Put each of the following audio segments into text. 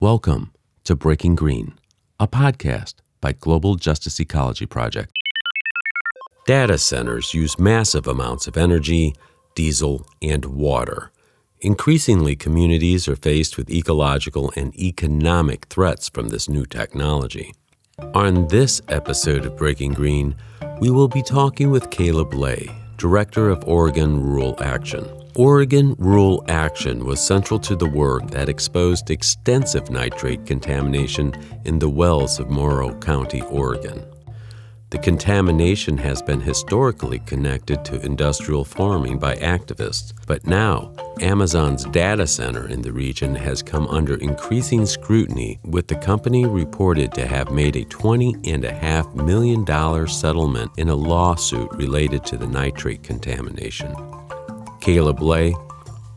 Welcome to Breaking Green, a podcast by Global Justice Ecology Project. Data centers use massive amounts of energy, diesel, and water. Increasingly, communities are faced with ecological and economic threats from this new technology. On this episode of Breaking Green, we will be talking with Kaleb Lay, Director of Oregon Rural Action. Oregon Rural Action was central to the work that exposed extensive nitrate contamination in the wells of Morrow County, Oregon. The contamination has been historically connected to industrial farming by activists, but now Amazon's data center in the region has come under increasing scrutiny, with the company reported to have made a $20.5 million settlement in a lawsuit related to the nitrate contamination. Kaleb Lay,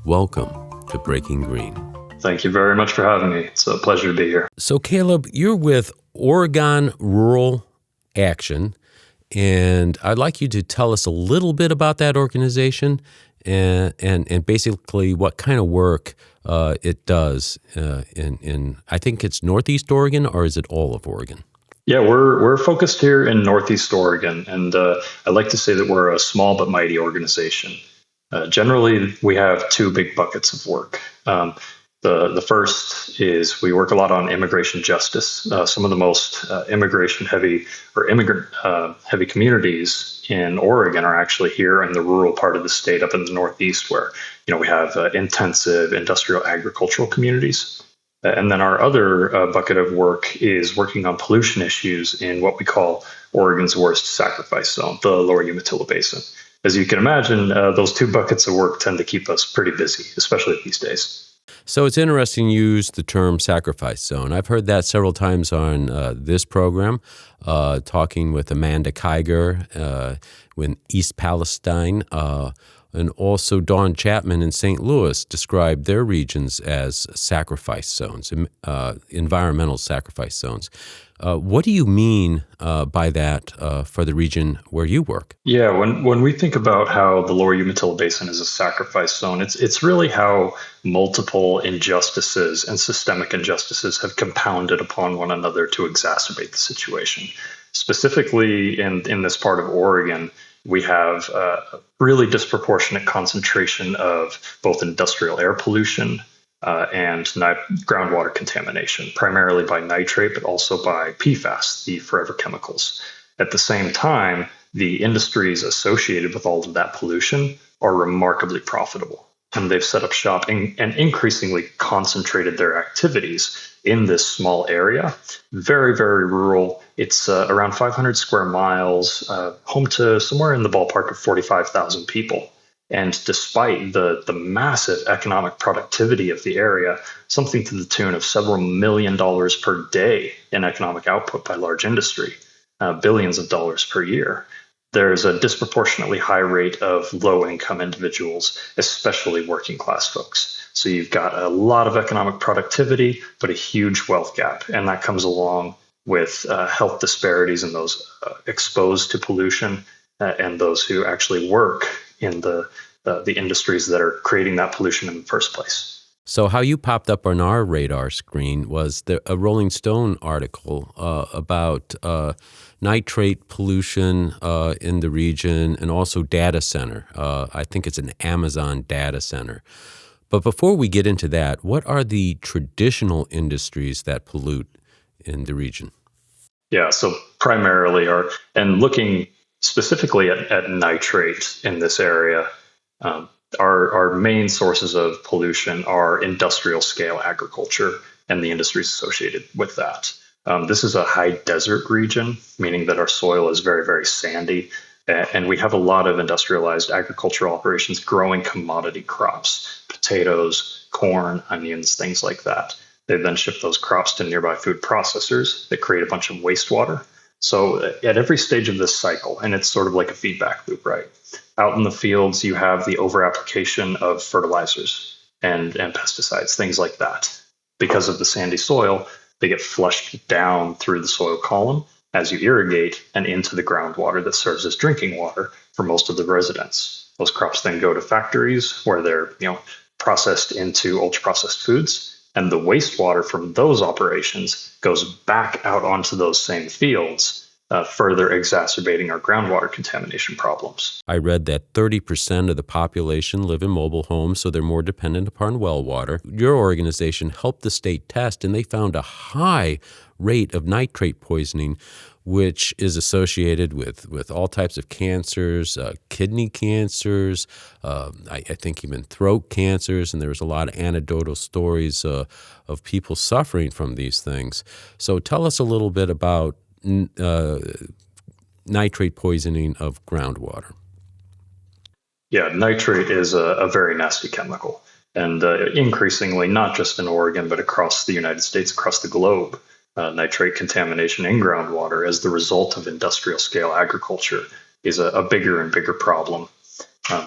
welcome to Breaking Green. Thank you very much for having me. It's a pleasure to be here. So, Kaleb, you're with Oregon Rural Action, and I'd like you to tell us a little bit about that organization and basically what kind of work it does in I think it's Northeast Oregon, or is it all of Oregon? Yeah, we're focused here in Northeast Oregon, and I like to say that we're a small but mighty organization. Generally, we have two big buckets of work. The first is we work a lot on immigration justice. Some of the most immigration heavy or immigrant heavy communities in Oregon are actually here in the rural part of the state, up in the Northeast, where we have intensive industrial agricultural communities. And then our other bucket of work is working on pollution issues in what we call Oregon's worst sacrifice zone, the Lower Umatilla Basin. As you can imagine, those two buckets of work tend to keep us pretty busy, especially these days. So it's interesting you use the term sacrifice zone. I've heard that several times on this program, talking with Amanda Kiger in East Palestine, and also Dawn Chapman in St. Louis described their regions as sacrifice zones, environmental sacrifice zones. What do you mean by that for the region where you work? Yeah, when we think about how the Lower Umatilla Basin is a sacrifice zone, it's really how multiple injustices and systemic injustices have compounded upon one another to exacerbate the situation. Specifically in this part of Oregon, we have a really disproportionate concentration of both industrial air pollution and groundwater contamination, primarily by nitrate, but also by PFAS, the forever chemicals. At the same time, the industries associated with all of that pollution are remarkably profitable. And they've set up shop and increasingly concentrated their activities in this small area. Very, very rural. It's around 500 square miles, home to somewhere in the ballpark of 45,000 people. And despite the massive economic productivity of the area, something to the tune of several $1 million per day in economic output by large industry, billions of dollars per year, there's a disproportionately high rate of low-income individuals, especially working-class folks. So you've got a lot of economic productivity, but a huge wealth gap. And that comes along with health disparities in those exposed to pollution and those who actually work in the industries that are creating that pollution in the first place. So how you popped up on our radar screen was a Rolling Stone article about nitrate pollution in the region, and also data center. I think it's an Amazon data center. But before we get into that, what are the traditional industries that pollute in the region? Yeah, so primarily and looking specifically at nitrate in this area, our main sources of pollution are industrial scale agriculture and the industries associated with that. This is a high desert region, meaning that our soil is very, very sandy, and we have a lot of industrialized agricultural operations growing commodity crops, potatoes, corn, onions, things like that. They then ship those crops to nearby food processors that create a bunch of wastewater. So at every stage of this cycle, and it's sort of like a feedback loop, right? Out in the fields, you have the over-application of fertilizers and pesticides, things like that. Because of the sandy soil, they get flushed down through the soil column as you irrigate and into the groundwater that serves as drinking water for most of the residents. Those crops then go to factories where they're processed into ultra-processed foods, And the wastewater from those operations goes back out onto those same fields, further exacerbating our groundwater contamination problems. I read that 30% of the population live in mobile homes, so they're more dependent upon well water. Your organization helped the state test, and they found a high rate of nitrate poisoning, which is associated with all types of cancers, kidney cancers, I think even throat cancers, and there was a lot of anecdotal stories of people suffering from these things. So tell us a little bit about nitrate poisoning of groundwater. Yeah, nitrate is a very nasty chemical. And increasingly, not just in Oregon, but across the United States, across the globe, nitrate contamination in groundwater as the result of industrial scale agriculture is a bigger and bigger problem.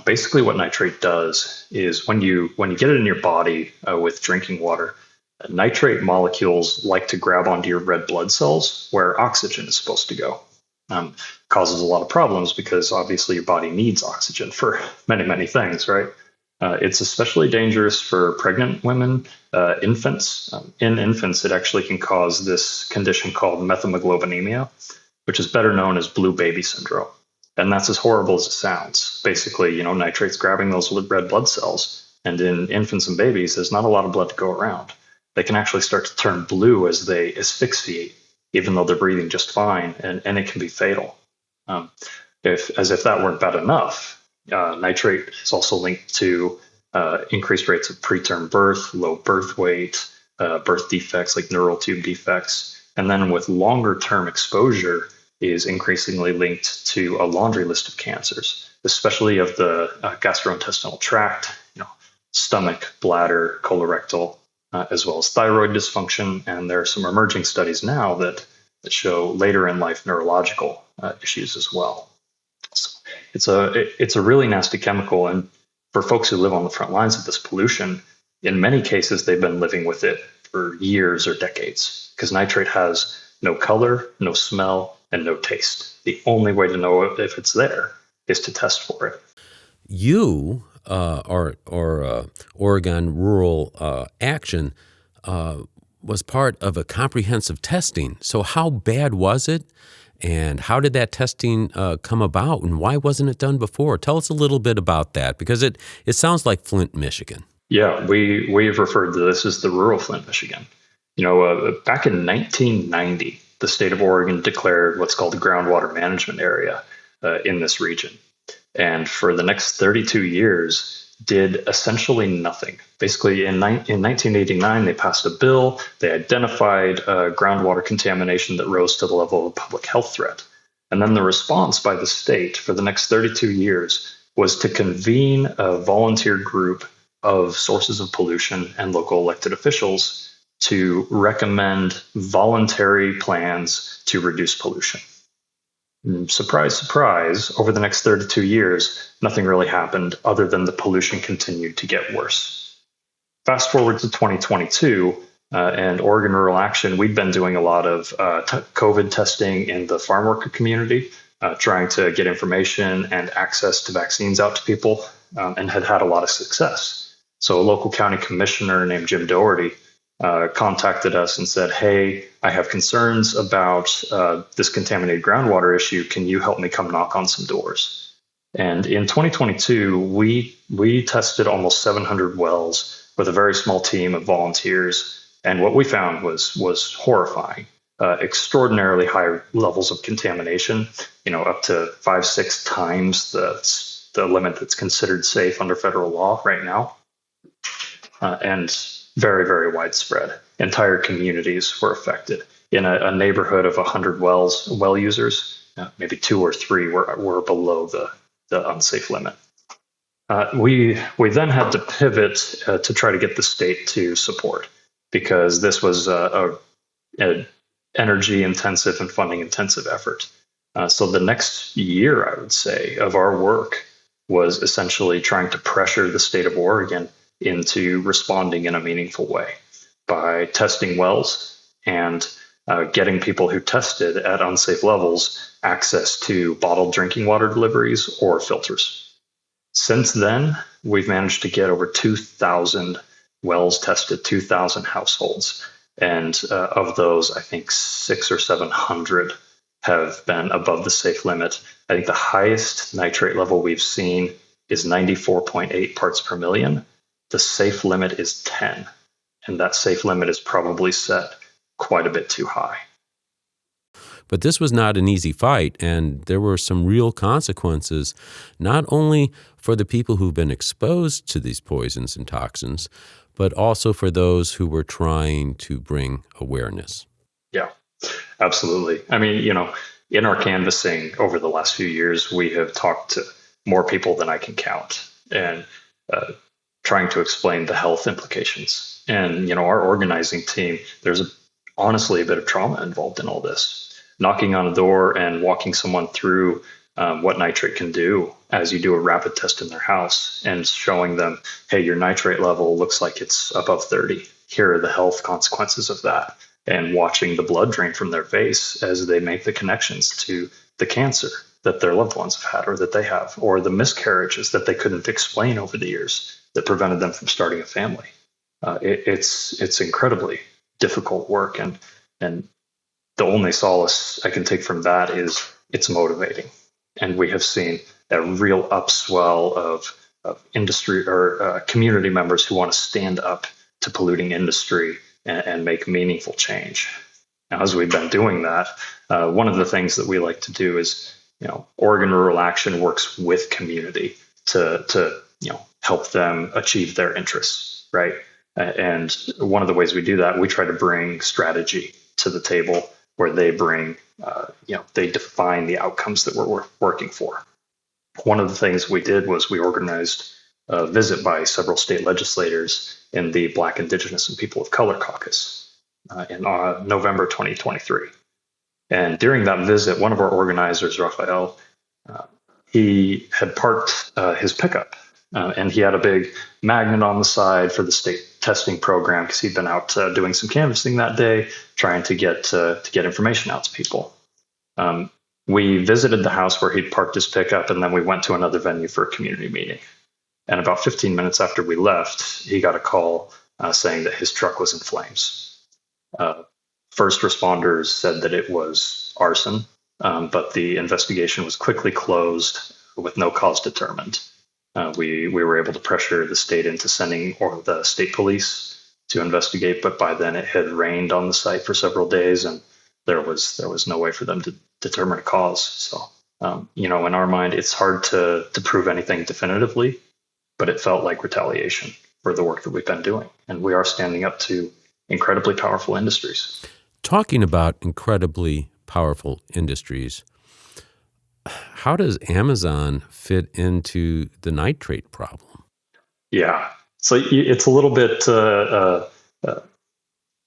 Basically, what nitrate does is when you get it in your body with drinking water, nitrate molecules like to grab onto your red blood cells where oxygen is supposed to go. Causes a lot of problems because obviously your body needs oxygen for many, many things, right? It's especially dangerous for pregnant women, infants. In infants, it actually can cause this condition called methemoglobinemia, which is better known as blue baby syndrome. And that's as horrible as it sounds. Basically, nitrate's grabbing those red blood cells. And in infants and babies, there's not a lot of blood to go around. They can actually start to turn blue as they asphyxiate, even though they're breathing just fine, and it can be fatal. If that weren't bad enough, nitrate is also linked to increased rates of preterm birth, low birth weight, birth defects like neural tube defects, and then with longer term exposure is increasingly linked to a laundry list of cancers, especially of the gastrointestinal tract, stomach, bladder, colorectal, as well as thyroid dysfunction. And there are some emerging studies now that show later in life neurological issues as well. So it's a really nasty chemical. And for folks who live on the front lines of this pollution, in many cases, they've been living with it for years or decades because nitrate has no color, no smell, and no taste. The only way to know if it's there is to test for it. You or Oregon Rural Action was part of a comprehensive testing. So how bad was it, and how did that testing come about, and why wasn't it done before? Tell us a little bit about that, because it sounds like Flint, Michigan. Yeah, we've referred to this as the rural Flint, Michigan. Back in 1990, the state of Oregon declared what's called the groundwater management area in this region. And for the next 32 years, did essentially nothing. Basically, in 1989, they passed a bill. They identified groundwater contamination that rose to the level of a public health threat. And then the response by the state for the next 32 years was to convene a volunteer group of sources of pollution and local elected officials to recommend voluntary plans to reduce pollution. Surprise, surprise, over the next 32 years, nothing really happened other than the pollution continued to get worse. Fast forward to 2022, and Oregon Rural Action, we'd been doing a lot of COVID testing in the farm worker community, trying to get information and access to vaccines out to people, and had a lot of success. So a local county commissioner named Jim Doherty contacted us and said, "Hey, I have concerns about this contaminated groundwater issue. Can you help me come knock on some doors?" And in 2022, we tested almost 700 wells with a very small team of volunteers. And what we found was horrifying. Extraordinarily high levels of contamination, up to 5-6 times the limit that's considered safe under federal law right now. And very, very widespread. Entire communities were affected. In a neighborhood of 100 well users, maybe 2 or 3 were below the unsafe limit. We then had to pivot to try to get the state to support, because this was an energy intensive and funding intensive effort. So the next year, I would say, of our work was essentially trying to pressure the state of Oregon into responding in a meaningful way by testing wells and getting people who tested at unsafe levels access to bottled drinking water deliveries or filters. Since then, we've managed to get over 2,000 wells tested 2,000 households. And of those, I think 600 or 700 have been above the safe limit. I think the highest nitrate level we've seen is 94.8 parts per million. The safe limit is 10. And that safe limit is probably set quite a bit too high. But this was not an easy fight, and there were some real consequences, not only for the people who've been exposed to these poisons and toxins, but also for those who were trying to bring awareness. Yeah, absolutely. I mean, in our canvassing over the last few years, we have talked to more people than I can count, and trying to explain the health implications. And, our organizing team, there's honestly a bit of trauma involved in all this. Knocking on a door and walking someone through what nitrate can do as you do a rapid test in their house and showing them, hey, your nitrate level looks like it's above 30. Here are the health consequences of that. And watching the blood drain from their face as they make the connections to the cancer that their loved ones have had or that they have, or the miscarriages that they couldn't explain over the years that prevented them from starting a family. It's incredibly difficult work. And the only solace I can take from that is it's motivating. And we have seen a real upswell of industry or community members who want to stand up to polluting industry and make meaningful change. Now, as we've been doing that, one of the things that we like to do is, Oregon Rural Action works with community to help them achieve their interests, right? And one of the ways we do that, we try to bring strategy to the table where they bring, they define the outcomes that we're working for. One of the things we did was we organized a visit by several state legislators in the Black, Indigenous, and People of Color Caucus in November 2023. And during that visit, one of our organizers, Rafael, he had parked his pickup, and he had a big magnet on the side for the state testing program because he'd been out doing some canvassing that day, trying to get information out to people. We visited the house where he'd parked his pickup, and then we went to another venue for a community meeting. And about 15 minutes after we left, he got a call saying that his truck was in flames. First responders said that it was arson, but the investigation was quickly closed with no cause determined. We were able to pressure the state into sending the state police to investigate, but by then it had rained on the site for several days, and there was no way for them to determine a cause. So, in our mind, it's hard to prove anything definitively, but it felt like retaliation for the work that we've been doing, and we are standing up to incredibly powerful industries. Talking about incredibly powerful industries, how does Amazon fit into the nitrate problem? Yeah, so it's a little bit,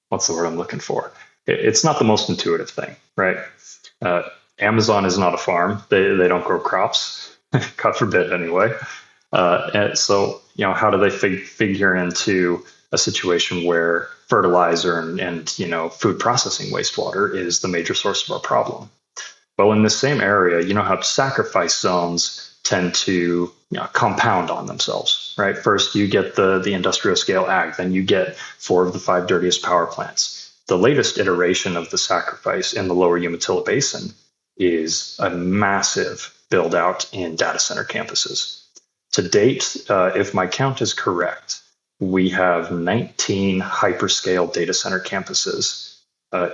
what's the word I'm looking for? It's not the most intuitive thing, right? Amazon is not a farm. They don't grow crops, God forbid anyway. And so, how do they figure into a situation where fertilizer and food processing wastewater is the major source of our problem? Well, in this same area, how sacrifice zones tend to compound on themselves, right? First, you get the industrial scale ag, then you get 4 of the 5 dirtiest power plants. The latest iteration of the sacrifice in the Lower Umatilla Basin is a massive build out in data center campuses. To date, if my count is correct, we have 19 hyperscale data center campuses,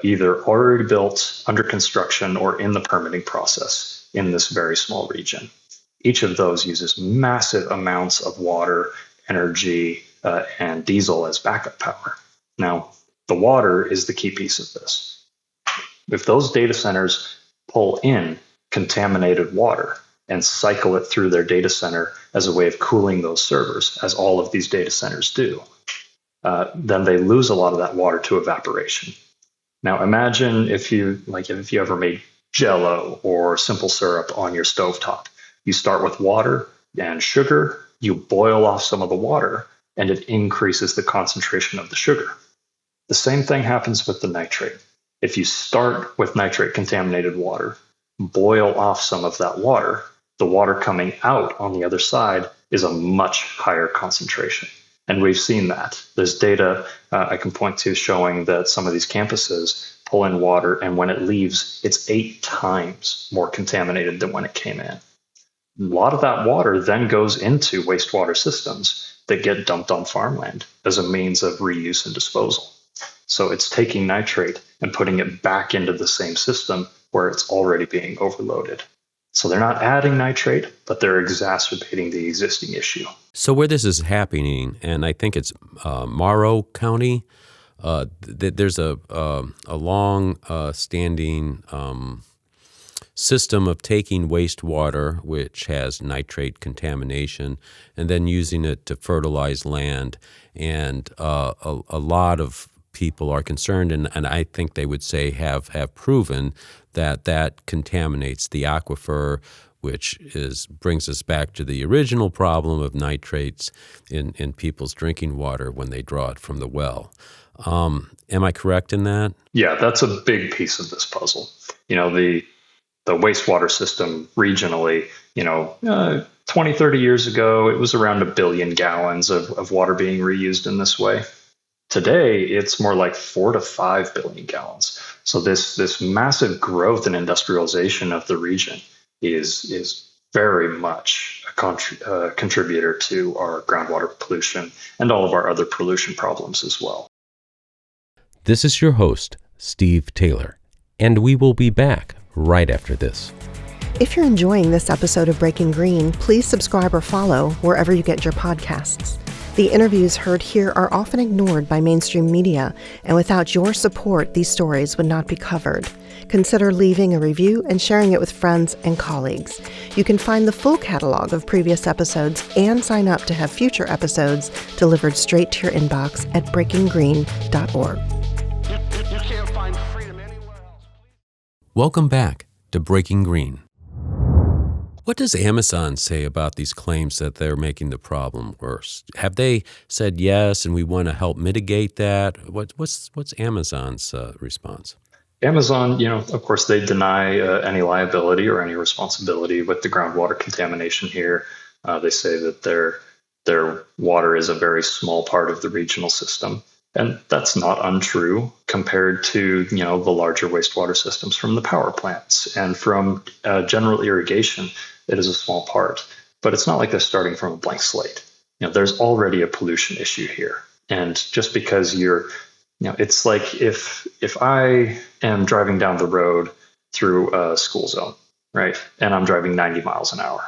either already built, under construction, or in the permitting process in this very small region. Each of those uses massive amounts of water, energy, and diesel as backup power. Now, the water is the key piece of this. If those data centers pull in contaminated water and cycle it through their data center as a way of cooling those servers, as all of these data centers do, then they lose a lot of that water to evaporation. Now, imagine if you ever made Jell-O or simple syrup on your stovetop. You start with water and sugar, you boil off some of the water, and it increases the concentration of the sugar. The same thing happens with the nitrate. If you start with nitrate-contaminated water, boil off some of that water, the water coming out on the other side is a much higher concentration. And we've seen that. There's data I can point to showing that some of these campuses pull in water, and when it leaves, it's 8 times more contaminated than when it came in. A lot of that water then goes into wastewater systems that get dumped on farmland as a means of reuse and disposal. So it's taking nitrate and putting it back into the same system where it's already being overloaded. So they're not adding nitrate, but they're exacerbating the existing issue. So where this is happening, and I think it's Morrow County, there's a long-standing system of taking wastewater, which has nitrate contamination, and then using it to fertilize land. And a lot of people are concerned, and I think they would say have proven that contaminates the aquifer, which brings us back to the original problem of nitrates in people's drinking water when they draw it from the well. Am I correct in that? Yeah, that's a big piece of this puzzle. The wastewater system regionally, 20, 30 years ago, it was around 1 billion gallons of water being reused in this way. Today, it's more like 4 to 5 billion gallons. So this massive growth and industrialization of the region is very much a contributor to our groundwater pollution and all of our other pollution problems as well. This is your host, Steve Taylor, and we will be back right after this. If you're enjoying this episode of Breaking Green, please subscribe or follow wherever you get your podcasts. The interviews heard here are often ignored by mainstream media, and without your support, these stories would not be covered. Consider leaving a review and sharing it with friends and colleagues. You can find the full catalog of previous episodes and sign up to have future episodes delivered straight to your inbox at breakinggreen.org. You can't find freedom anywhere else. Welcome back to Breaking Green. What does Amazon say about these claims that they're making the problem worse? Have they said yes, and we want to help mitigate that? What's Amazon's response? Amazon, of course, they deny any liability or any responsibility with the groundwater contamination here. They say that their water is a very small part of the regional system. And that's not untrue compared to, the larger wastewater systems from the power plants and from general irrigation. It is a small part, but it's not like they're starting from a blank slate. There's already a pollution issue here. And just because it's like if I am driving down the road through a school zone, right, and I'm driving 90 miles an hour,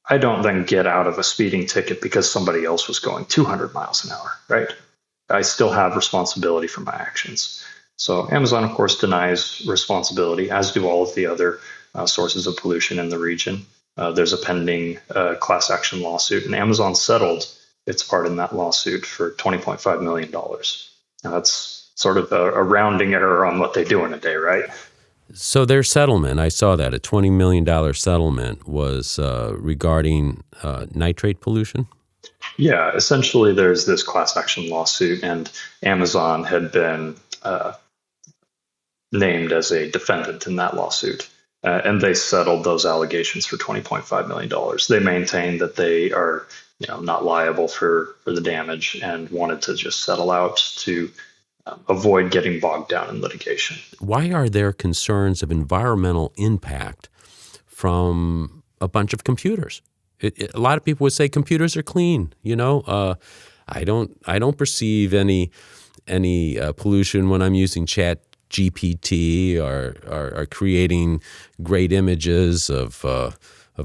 I don't then get out of a speeding ticket because somebody else was going 200 miles an hour, right? I still have responsibility for my actions. So Amazon, of course, denies responsibility, as do all of the other sources of pollution in the region. There's a pending class action lawsuit, and Amazon settled its part in that lawsuit for $20.5 million. Now, that's sort of a rounding error on what they do in a day, right? So their settlement, I saw that, a $20 million settlement was regarding nitrate pollution? Yeah, essentially there's this class action lawsuit, and Amazon had been named as a defendant in that lawsuit. And they settled those allegations for $20.5 million. They maintained that they are not liable for the damage and wanted to just settle out to avoid getting bogged down in litigation. Why are there concerns of environmental impact from a bunch of computers? A lot of people would say computers are clean. I don't perceive any pollution when I'm using Chat GPT or creating great images of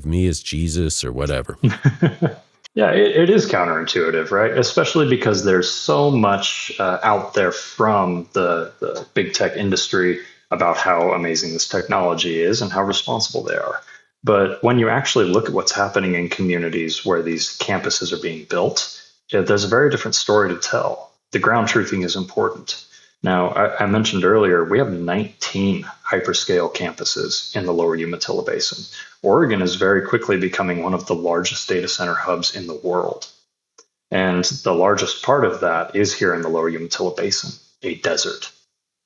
me as Jesus or whatever. Yeah, it is counterintuitive, right? Especially because there's so much out there from the big tech industry about how amazing this technology is and how responsible they are. But when you actually look at what's happening in communities where these campuses are being built, there's a very different story to tell. The ground truthing is important. Now, I mentioned earlier, we have 19 hyperscale campuses in the Lower Umatilla Basin. Oregon is very quickly becoming one of the largest data center hubs in the world. And the largest part of that is here in the Lower Umatilla Basin, a desert,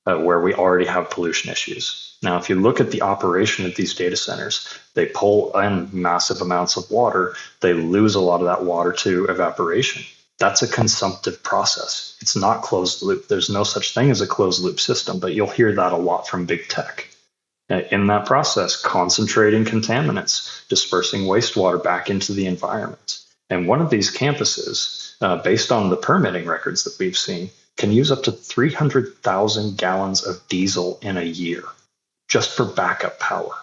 where we already have pollution issues. Now, if you look at the operation of these data centers, they pull in massive amounts of water. They lose a lot of that water to evaporation. That's a consumptive process. It's not closed loop. There's no such thing as a closed loop system, but you'll hear that a lot from big tech. In that process, concentrating contaminants, dispersing wastewater back into the environment. And one of these campuses, based on the permitting records that we've seen, can use up to 300,000 gallons of diesel in a year just for backup power.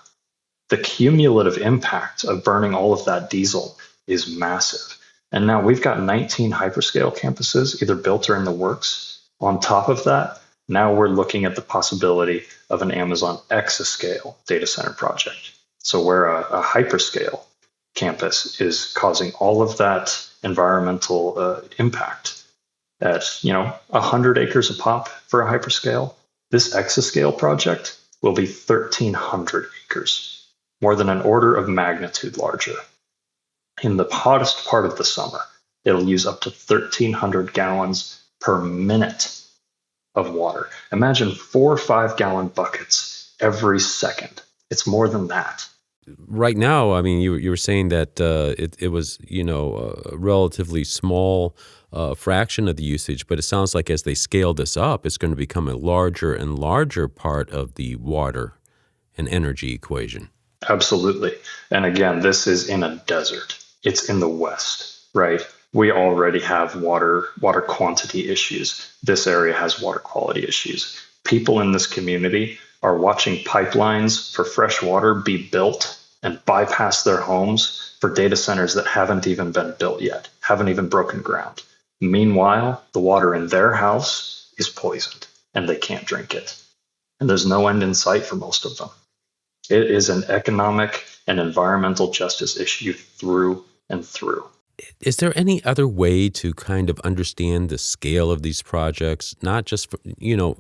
The cumulative impact of burning all of that diesel is massive. And now we've got 19 hyperscale campuses, either built or in the works. On top of that, now we're looking at the possibility of an Amazon exascale data center project. So where a hyperscale campus is causing all of that environmental impact at 100 acres a pop for a hyperscale, this exascale project will be 1,300 acres, more than an order of magnitude larger. In the hottest part of the summer, it'll use up to 1,300 gallons per minute of water. Imagine 4 or 5 gallon buckets every second. It's more than that. Right now, I mean, you were saying that it was, a relatively small fraction of the usage, but it sounds like as they scale this up, it's going to become a larger and larger part of the water and energy equation. Absolutely. And again, this is in a desert. It's in the West, right? We already have water quantity issues. This area has water quality issues. People in this community are watching pipelines for fresh water be built and bypass their homes for data centers that haven't even been built yet, haven't even broken ground. Meanwhile, the water in their house is poisoned and they can't drink it. And there's no end in sight for most of them. It is an economic and environmental justice issue through and through. Is there any other way to kind of understand the scale of these projects, not just,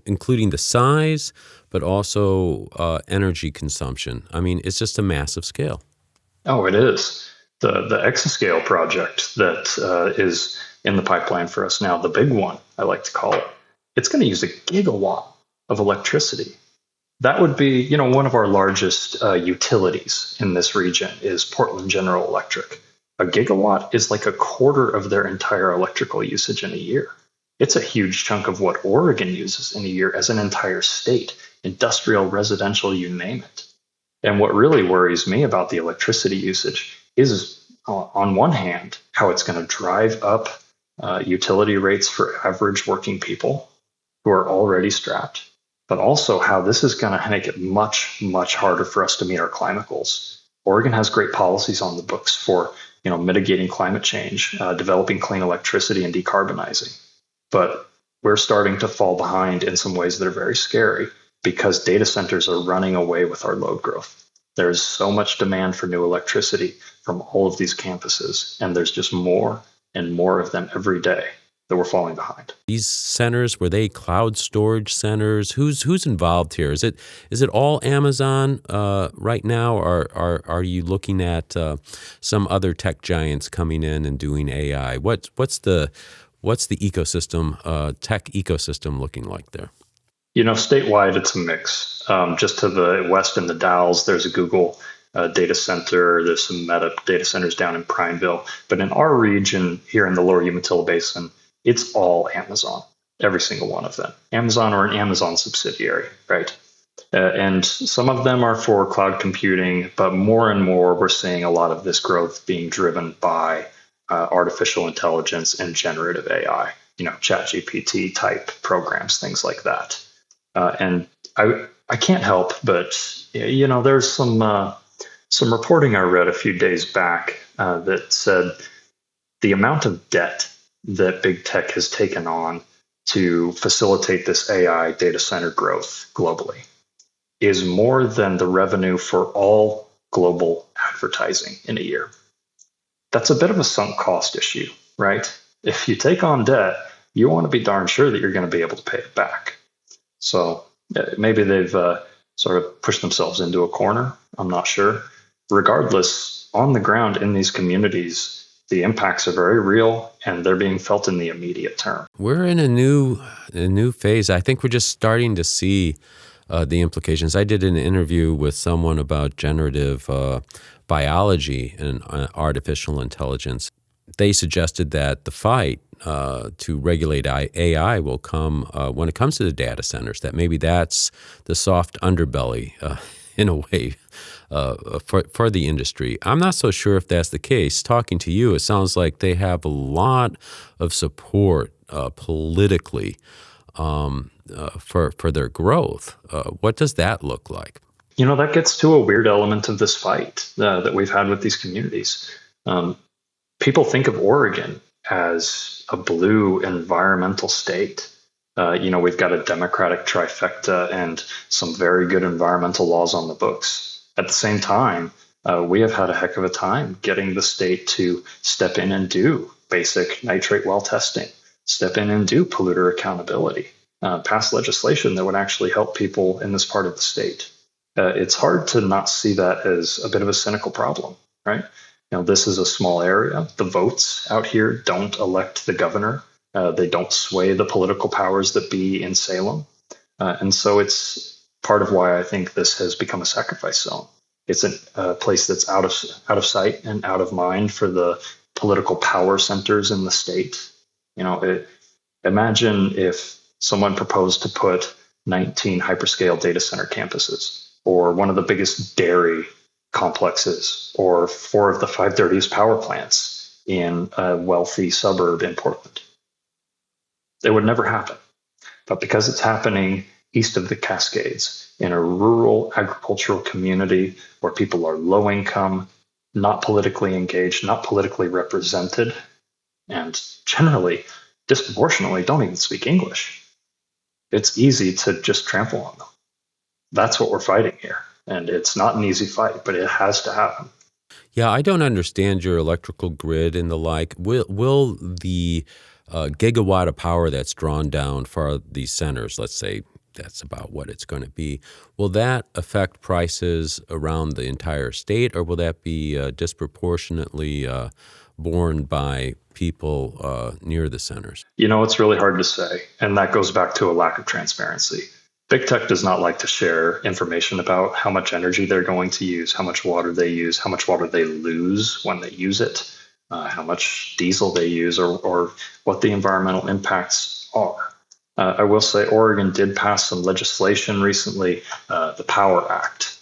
including the size, but also energy consumption? I mean, it's just a massive scale. Oh, it is. The exascale project that is in the pipeline for us now, the big one, I like to call it, it's going to use 1 gigawatt of electricity. That would be, one of our largest utilities in this region is Portland General Electric. 1 gigawatt is like a quarter of their entire electrical usage in a year. It's a huge chunk of what Oregon uses in a year as an entire state, industrial, residential, you name it. And what really worries me about the electricity usage is, on one hand, how it's going to drive up utility rates for average working people who are already strapped, but also how this is going to make it much, much harder for us to meet our climate goals. Oregon has great policies on the books for mitigating climate change, developing clean electricity, and decarbonizing. But we're starting to fall behind in some ways that are very scary because data centers are running away with our load growth. There's so much demand for new electricity from all of these campuses, and there's just more and more of them every day that we're falling behind. These centers, were they cloud storage centers? Who's involved here? Is it all Amazon right now, or are you looking at some other tech giants coming in and doing AI? What's the ecosystem, tech ecosystem looking like there? Statewide, it's a mix. Just to the west in the Dalles, there's a Google data center. There's some Meta data centers down in Prineville. But in our region here in the Lower Umatilla Basin, it's all Amazon, every single one of them. Amazon or an Amazon subsidiary, right? And some of them are for cloud computing, but more and more we're seeing a lot of this growth being driven by artificial intelligence and generative AI, ChatGPT type programs, things like that. And I can't help but, there's some reporting I read a few days back that said the amount of debt that big tech has taken on to facilitate this AI data center growth globally is more than the revenue for all global advertising in a year. That's a bit of a sunk cost issue, right? If you take on debt, you want to be darn sure that you're going to be able to pay it back. So maybe they've sort of pushed themselves into a corner. I'm not sure. Regardless, on the ground in these communities, the impacts are very real and they're being felt in the immediate term. We're in a new phase. I think we're just starting to see the implications. I did an interview with someone about generative biology and artificial intelligence. they suggested that the fight to regulate AI will come when it comes to the data centers, that maybe that's the soft underbelly in a way for the industry. I'm not so sure if that's the case. Talking to you, it sounds like they have a lot of support politically for their growth. What does that look like? That gets to a weird element of this fight that we've had with these communities. People think of Oregon as a blue environmental state. We've got a Democratic trifecta and some very good environmental laws on the books. At the same time, we have had a heck of a time getting the state to step in and do basic nitrate well testing, step in and do polluter accountability, pass legislation that would actually help people in this part of the state. It's hard to not see that as a bit of a cynical problem, right? This is a small area. The votes out here don't elect the governor. They don't sway the political powers that be in Salem. And so it's part of why I think this has become a sacrifice zone. It's a place that's out of sight and out of mind for the political power centers in the state. Imagine if someone proposed to put 19 hyperscale data center campuses, or one of the biggest dairy complexes, or 4 of the 5 dirtiest power plants in a wealthy suburb in Portland. It would never happen. But because it's happening east of the Cascades, in a rural agricultural community where people are low income, not politically engaged, not politically represented, and generally, disproportionately, don't even speak English, it's easy to just trample on them. That's what we're fighting here. And it's not an easy fight, but it has to happen. Yeah, I don't understand your electrical grid and the like. Will the gigawatt of power that's drawn down for these centers, let's say that's about what it's going to be, will that affect prices around the entire state, or will that be disproportionately borne by people near the centers? It's really hard to say, and that goes back to a lack of transparency. Big tech does not like to share information about how much energy they're going to use, how much water they use, how much water they lose when they use it, how much diesel they use, or what the environmental impacts are. I will say Oregon did pass some legislation recently, the Power Act,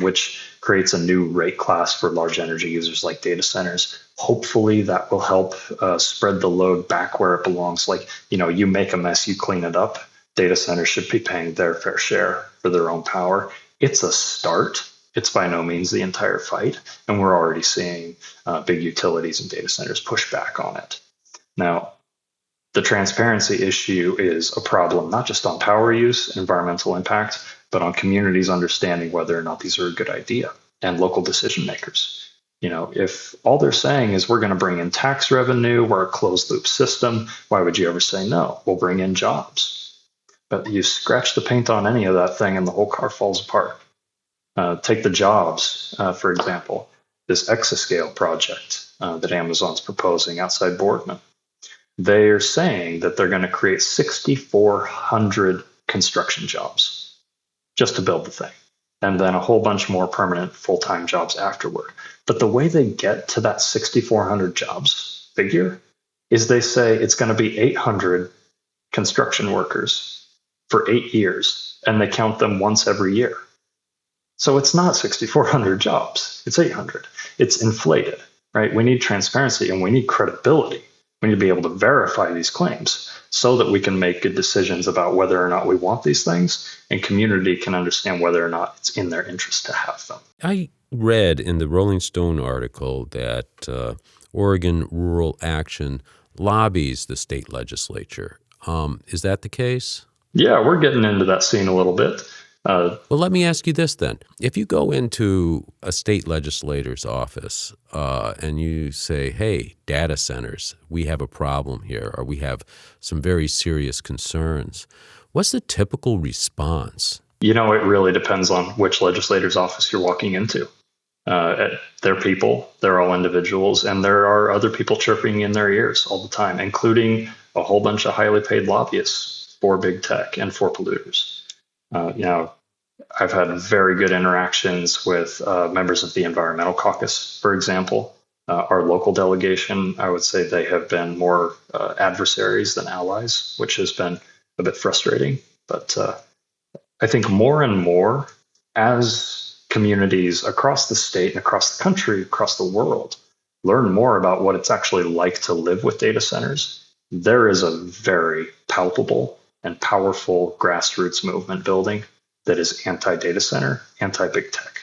which creates a new rate class for large energy users like data centers. Hopefully that will help spread the load back where it belongs. Like, you make a mess, you clean it up. Data centers should be paying their fair share for their own power. It's a start. It's by no means the entire fight. And we're already seeing big utilities and data centers push back on it. Now, the transparency issue is a problem, not just on power use and environmental impact, but on communities understanding whether or not these are a good idea, and local decision makers. If all they're saying is we're going to bring in tax revenue, we're a closed loop system, why would you ever say no? We'll bring in jobs. But you scratch the paint on any of that thing and the whole car falls apart. Take the jobs, for example, this exascale project that Amazon's proposing outside Boardman. They're saying that they're going to create 6,400 construction jobs just to build the thing, and then a whole bunch more permanent full-time jobs afterward. But the way they get to that 6,400 jobs figure is they say it's going to be 800 construction workers for 8 years, and they count them once every year. So it's not 6,400 jobs, it's 800. It's inflated, right? We need transparency and we need credibility. We need to be able to verify these claims so that we can make good decisions about whether or not we want these things, and community can understand whether or not it's in their interest to have them. I read in the Rolling Stone article that Oregon Rural Action lobbies the state legislature. Is that the case? Yeah, we're getting into that scene a little bit. Well, let me ask you this then. If you go into a state legislator's office and you say, hey, data centers, we have a problem here, or we have some very serious concerns, what's the typical response? It really depends on which legislator's office you're walking into. They're people, they're all individuals, and there are other people chirping in their ears all the time, including a whole bunch of highly paid lobbyists for big tech and for polluters. I've had very good interactions with members of the Environmental Caucus, for example, Our local delegation, I would say they have been more adversaries than allies, which has been a bit frustrating. But I think more and more, as communities across the state and across the country, across the world, learn more about what it's actually like to live with data centers, there is a very palpable and powerful grassroots movement building that is anti-data center, anti-big tech.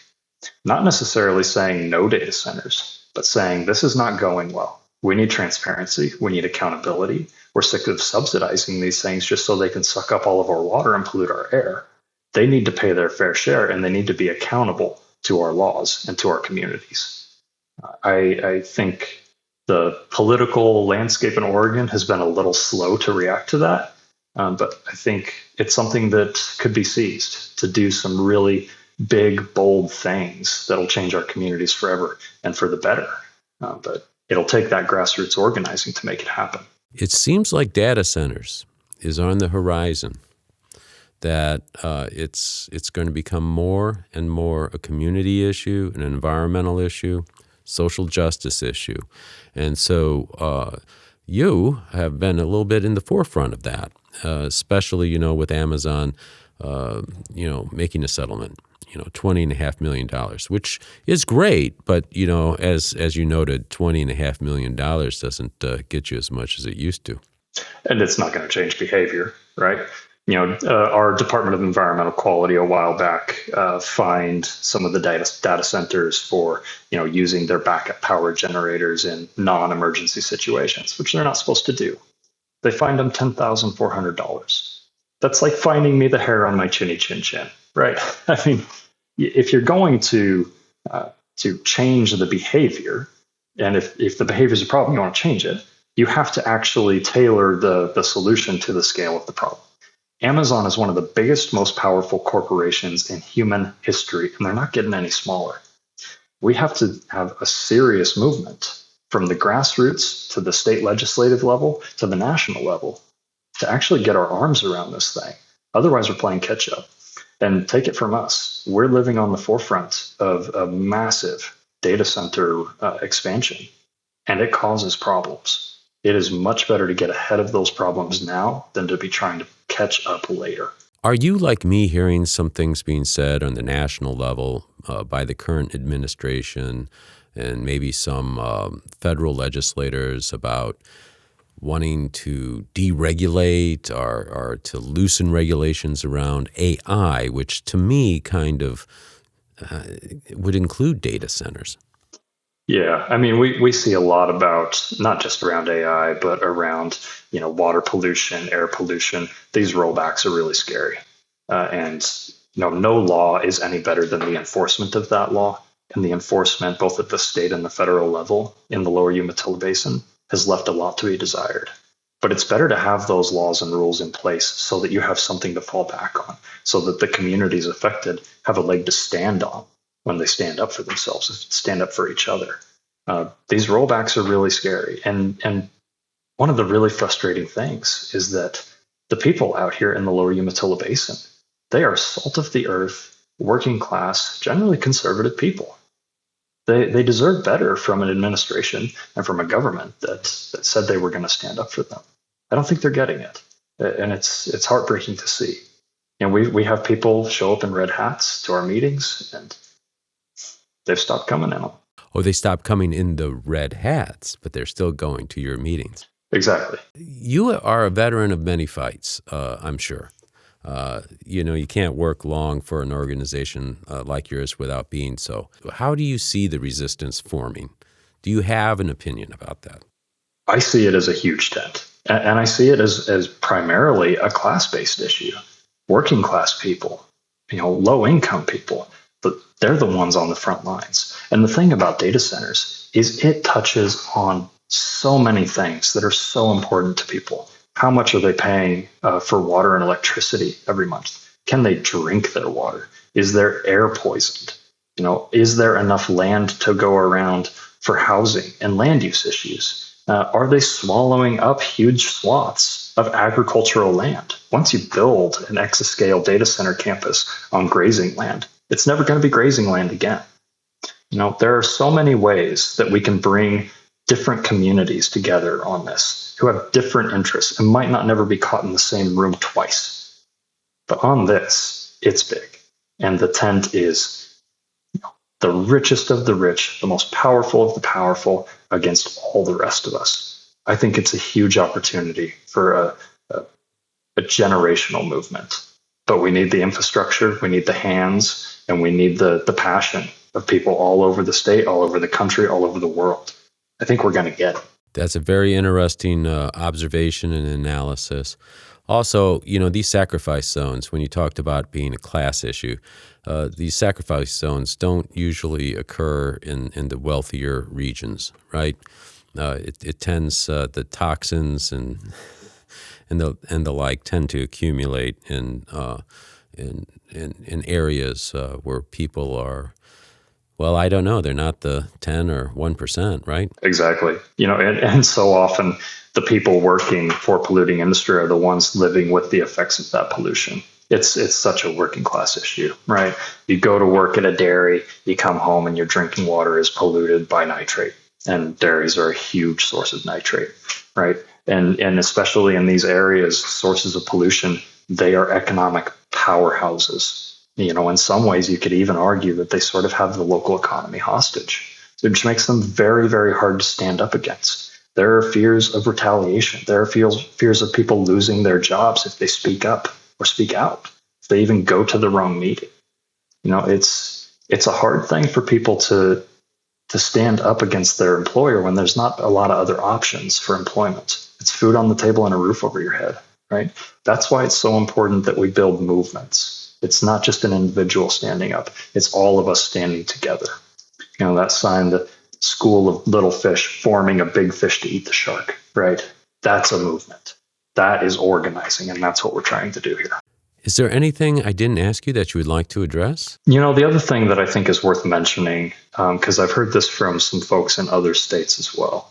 Not necessarily saying no data centers, but saying this is not going well. We need transparency. We need accountability. We're sick of subsidizing these things just so they can suck up all of our water and pollute our air. They need to pay their fair share, and they need to be accountable to our laws and to our communities. I think the political landscape in Oregon has been a little slow to react to that, but I think it's something that could be seized to do some really big, bold things that'll change our communities forever and for the better. But it'll take that grassroots organizing to make it happen. It seems like data centers is on the horizon, that it's going to become more and more a community issue, an environmental issue, social justice issue. And so you have been a little bit in the forefront of that, especially, with Amazon, making a settlement. $20.5 million, which is great, but as you noted, $20.5 million doesn't get you as much as it used to. And it's not going to change behavior, right? Our Department of Environmental Quality a while back fined some of the data centers for using their backup power generators in non-emergency situations, which they're not supposed to do. They fined them $10,400. That's like finding me the hair on my chinny chin chin, right? I mean, if you're going to change the behavior, and if the behavior is a problem, you want to change it, you have to actually tailor the solution to the scale of the problem. Amazon is one of the biggest, most powerful corporations in human history, and they're not getting any smaller. We have to have a serious movement from the grassroots to the state legislative level to the national level to actually get our arms around this thing. Otherwise, we're playing catch up. And take it from us, we're living on the forefront of a massive data center expansion, and it causes problems. It is much better to get ahead of those problems now than to be trying to catch up later. Are you, like me, hearing some things being said on the national level by the current administration and maybe some federal legislators about wanting to deregulate or to loosen regulations around AI, which to me kind of would include data centers? Yeah, I mean, we see a lot about not just around AI, but around water pollution, air pollution. These rollbacks are really scary, and no law is any better than the enforcement of that law. And the enforcement, both at the state and the federal level in the Lower Umatilla Basin, has left a lot to be desired. But it's better to have those laws and rules in place so that you have something to fall back on, so that the communities affected have a leg to stand on when they stand up for themselves, stand up for each other. These rollbacks are really scary. And one of the really frustrating things is that the people out here in the Lower Umatilla Basin, they are salt of the earth, working class, generally conservative people. They deserve better from an administration and from a government that said they were going to stand up for them. I don't think they're getting it. And it's heartbreaking to see. We have people show up in red hats to our meetings, and they've stopped coming now. Oh, they stopped coming in the red hats, but they're still going to your meetings. Exactly. You are a veteran of many fights, I'm sure. You can't work long for an organization like yours without being so. How do you see the resistance forming? Do you have an opinion about that? I see it as a huge tent, and I see it as primarily a class-based issue. Working class people, low-income people, but they're the ones on the front lines. And the thing about data centers is it touches on so many things that are so important to people. How much are they paying for water and electricity every month? Can they drink their water? Is their air poisoned? Is there enough land to go around for housing and land use issues? Are they swallowing up huge swaths of agricultural land? Once you build an exascale data center campus on grazing land, it's never going to be grazing land again. There are so many ways that we can bring different communities together on this who have different interests and might not never be caught in the same room twice. But on this, it's big. And the tent is the richest of the rich, the most powerful of the powerful against all the rest of us. I think it's a huge opportunity for a generational movement. But we need the infrastructure, we need the hands, and we need the passion of people all over the state, all over the country, all over the world. I think we're going to get it. That's a very interesting observation and analysis. Also, these sacrifice zones, when you talked about being a class issue, these sacrifice zones don't usually occur in the wealthier regions, right? It tends, the toxins and the like tend to accumulate in areas where people are, well, I don't know, they're not the 10 or 1%, right? Exactly. And so often the people working for polluting industry are the ones living with the effects of that pollution. It's such a working class issue, right? You go to work at a dairy, you come home and your drinking water is polluted by nitrate. And dairies are a huge source of nitrate, right? And especially in these areas, sources of pollution, they are economic powerhouses. In some ways, you could even argue that they sort of have the local economy hostage, which makes them very, very hard to stand up against. There are fears of retaliation. There are fears of people losing their jobs if they speak up or speak out, if they even go to the wrong meeting. It's a hard thing for people to stand up against their employer when there's not a lot of other options for employment. It's food on the table and a roof over your head, right? That's why it's so important that we build movements. It's not just an individual standing up. It's all of us standing together. That sign, the school of little fish forming a big fish to eat the shark, right? That's a movement. That is organizing, and that's what we're trying to do here. Is there anything I didn't ask you that you would like to address? The other thing that I think is worth mentioning, because I've heard this from some folks in other states as well,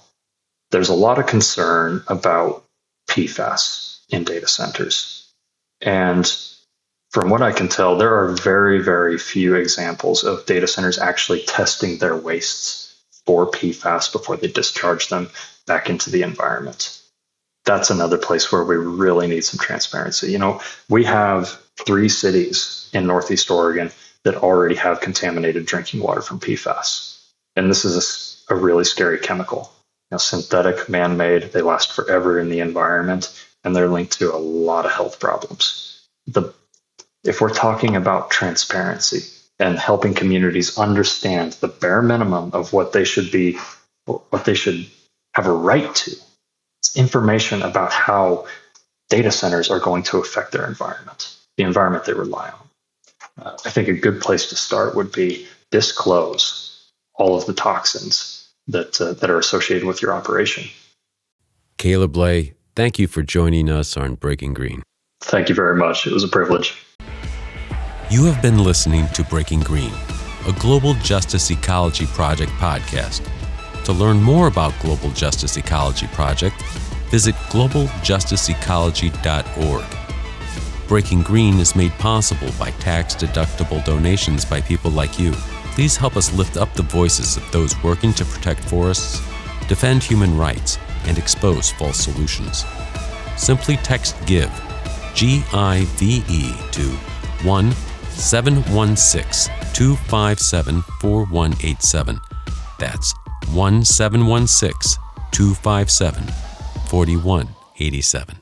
there's a lot of concern about PFAS in data centers. And from what I can tell, there are very, very few examples of data centers actually testing their wastes for PFAS before they discharge them back into the environment. That's another place where we really need some transparency. We have 3 cities in Northeast Oregon that already have contaminated drinking water from PFAS. And this is a really scary chemical. Synthetic, man-made, they last forever in the environment, and they're linked to a lot of health problems. If we're talking about transparency and helping communities understand the bare minimum of what they should have a right to, it's information about how data centers are going to affect their environment, the environment they rely on. I think a good place to start would be disclose all of the toxins that are associated with your operation. Kaleb Lay, thank you for joining us on Breaking Green. Thank you very much. It was a privilege. You have been listening to Breaking Green, a Global Justice Ecology Project podcast. To learn more about Global Justice Ecology Project, visit globaljusticeecology.org. Breaking Green is made possible by tax-deductible donations by people like you. Please help us lift up the voices of those working to protect forests, defend human rights, and expose false solutions. Simply text GIVE, G-I-V-E, to 1-716-257-4187. That's 1-716-257-4187.